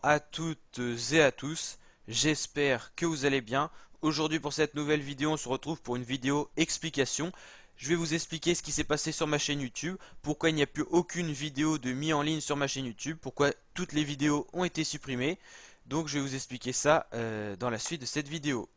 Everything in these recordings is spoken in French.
Bonjour à toutes et à tous, j'espère que vous allez bien. Aujourd'hui pour cette nouvelle vidéo, on se retrouve pour une vidéo explication. Je vais vous expliquer ce qui s'est passé sur ma chaîne YouTube, pourquoi il n'y a plus aucune vidéo de mise en ligne sur ma chaîne YouTube, pourquoi toutes les vidéos ont été supprimées. Donc je vais vous expliquer ça dans la suite de cette vidéo.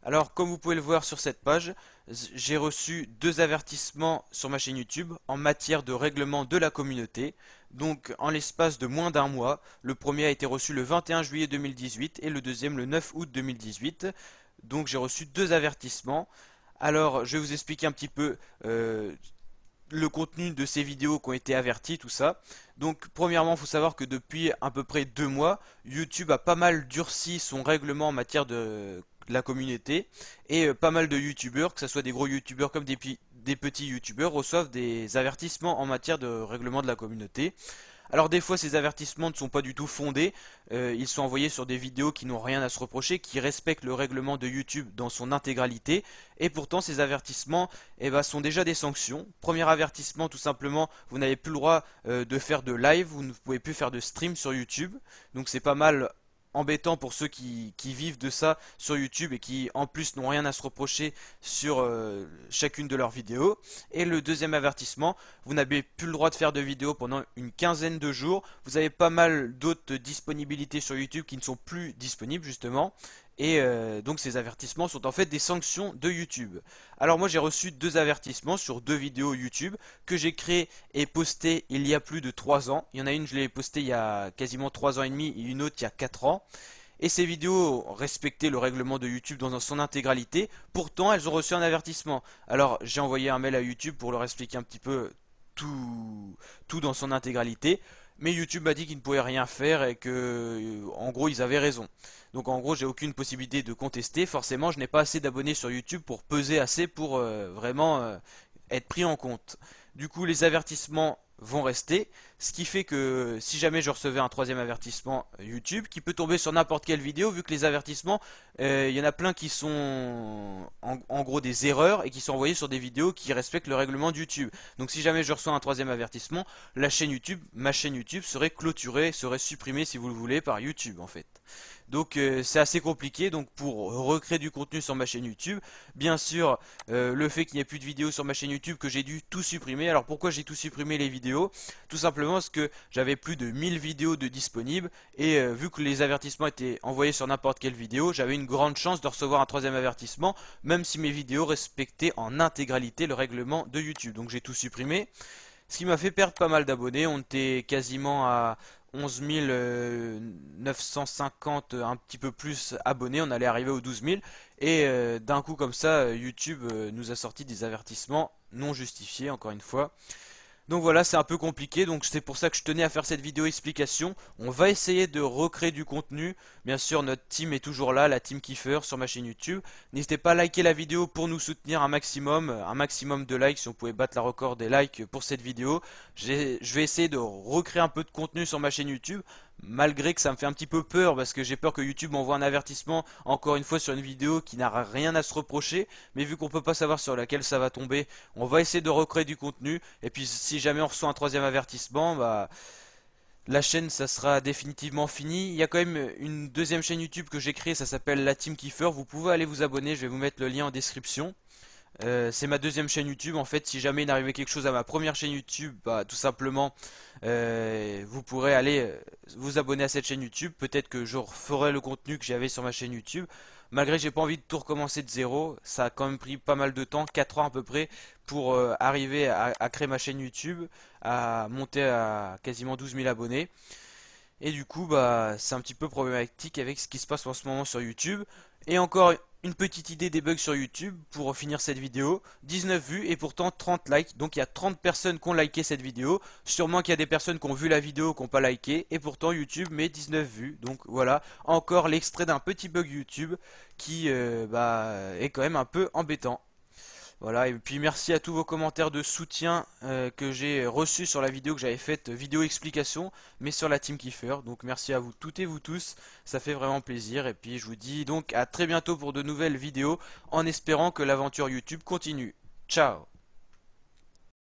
Alors, comme vous pouvez le voir sur cette page, j'ai reçu deux avertissements sur ma chaîne YouTube en matière de règlement de la communauté. Donc, en l'espace de moins d'un mois, le premier a été reçu le 21 juillet 2018 et le deuxième le 9 août 2018. Donc, j'ai reçu deux avertissements. Alors, je vais vous expliquer un petit peu le contenu de ces vidéos qui ont été avertis, tout ça. Donc, premièrement, il faut savoir que depuis à peu près 2 mois, YouTube a pas mal durci son règlement en matière de la communauté et pas mal de youtubeurs, que ce soit des gros youtubeurs comme des petits youtubeurs, reçoivent des avertissements en matière de règlement de la communauté. Alors des fois ces avertissements ne sont pas du tout fondés, ils sont envoyés sur des vidéos qui n'ont rien à se reprocher, qui respectent le règlement de YouTube dans son intégralité, et pourtant ces avertissements sont déjà des sanctions. Premier avertissement, tout simplement, vous n'avez plus le droit de faire de live, vous ne pouvez plus faire de stream sur YouTube, donc c'est pas mal embêtant pour ceux qui vivent de ça sur YouTube et qui en plus n'ont rien à se reprocher sur chacune de leurs vidéos. Et le deuxième avertissement, vous n'avez plus le droit de faire de vidéos pendant une quinzaine de jours. Vous avez pas mal d'autres disponibilités sur YouTube qui ne sont plus disponibles justement. Et donc ces avertissements sont en fait des sanctions de YouTube. Alors moi j'ai reçu deux avertissements sur deux vidéos YouTube que j'ai créées et postées il y a plus de 3 ans. Il y en a une, je l'ai postée il y a quasiment 3 ans et demi et une autre il y a 4 ans. Et ces vidéos respectaient le règlement de YouTube dans son intégralité. Pourtant elles ont reçu un avertissement. Alors j'ai envoyé un mail à YouTube pour leur expliquer un petit peu tout dans son intégralité. Mais YouTube m'a dit qu'il ne pouvait rien faire et que, en gros, ils avaient raison. Donc, en gros, j'ai aucune possibilité de contester. Forcément, je n'ai pas assez d'abonnés sur YouTube pour peser assez pour vraiment être pris en compte. Du coup, les avertissements vont rester, ce qui fait que si jamais je recevais un troisième avertissement YouTube, qui peut tomber sur n'importe quelle vidéo, vu que les avertissements, il y en a plein qui sont en gros des erreurs et qui sont envoyés sur des vidéos qui respectent le règlement de YouTube. Donc si jamais je reçois un troisième avertissement, la chaîne YouTube, ma chaîne YouTube serait clôturée, serait supprimée si vous le voulez par YouTube en fait. Donc c'est assez compliqué. Donc pour recréer du contenu sur ma chaîne YouTube, bien sûr le fait qu'il n'y ait plus de vidéos sur ma chaîne YouTube, que j'ai dû tout supprimer. Alors pourquoi j'ai tout supprimé les vidéos? Tout simplement parce que j'avais plus de 1000 vidéos de disponibles et vu que les avertissements étaient envoyés sur n'importe quelle vidéo, j'avais une grande chance de recevoir un troisième avertissement, même si mes vidéos respectaient en intégralité le règlement de YouTube. Donc j'ai tout supprimé. Ce qui m'a fait perdre pas mal d'abonnés. On était quasiment à 11 950, un petit peu plus abonnés. On allait arriver aux 12 000. Et d'un coup comme ça, YouTube nous a sorti des avertissements non justifiés, encore une fois. Donc voilà, c'est un peu compliqué, donc c'est pour ça que je tenais à faire cette vidéo explication. On va essayer de recréer du contenu. Bien sûr, notre team est toujours là, la team Kiefer sur ma chaîne YouTube. N'hésitez pas à liker la vidéo pour nous soutenir un maximum de likes, si on pouvait battre la record des likes pour cette vidéo. Je vais essayer de recréer un peu de contenu sur ma chaîne YouTube. Malgré que ça me fait un petit peu peur parce que j'ai peur que YouTube m'envoie un avertissement encore une fois sur une vidéo qui n'a rien à se reprocher, mais vu qu'on peut pas savoir sur laquelle ça va tomber, on va essayer de recréer du contenu et puis si jamais on reçoit un troisième avertissement, bah la chaîne ça sera définitivement fini. Il y a quand même une deuxième chaîne YouTube que j'ai créée, ça s'appelle La Team Kiefer. Vous pouvez aller vous abonner, je vais vous mettre le lien en description. C'est ma deuxième chaîne YouTube. En fait, si jamais il arrivait quelque chose à ma première chaîne YouTube, bah, tout simplement, vous pourrez aller vous abonner à cette chaîne YouTube. Peut-être que je referai le contenu que j'avais sur ma chaîne YouTube. Malgré que j'ai pas envie de tout recommencer de zéro, ça a quand même pris pas mal de temps, 4 ans à peu près, pour arriver à créer ma chaîne YouTube, à monter à quasiment 12 000 abonnés. Et du coup, bah, c'est un petit peu problématique avec ce qui se passe en ce moment sur YouTube. Et encore une petite idée des bugs sur YouTube pour finir cette vidéo. 19 vues et pourtant 30 likes. Donc il y a 30 personnes qui ont liké cette vidéo. Sûrement qu'il y a des personnes qui ont vu la vidéo qui n'ont pas liké. Et pourtant YouTube met 19 vues. Donc voilà, encore l'extrait d'un petit bug YouTube qui est quand même un peu embêtant. Voilà, et puis merci à tous vos commentaires de soutien que j'ai reçus sur la vidéo que j'avais faite, vidéo explication, mais sur la Team Kiefer. Donc merci à vous toutes et vous tous, ça fait vraiment plaisir. Et puis je vous dis donc à très bientôt pour de nouvelles vidéos, en espérant que l'aventure YouTube continue. Ciao!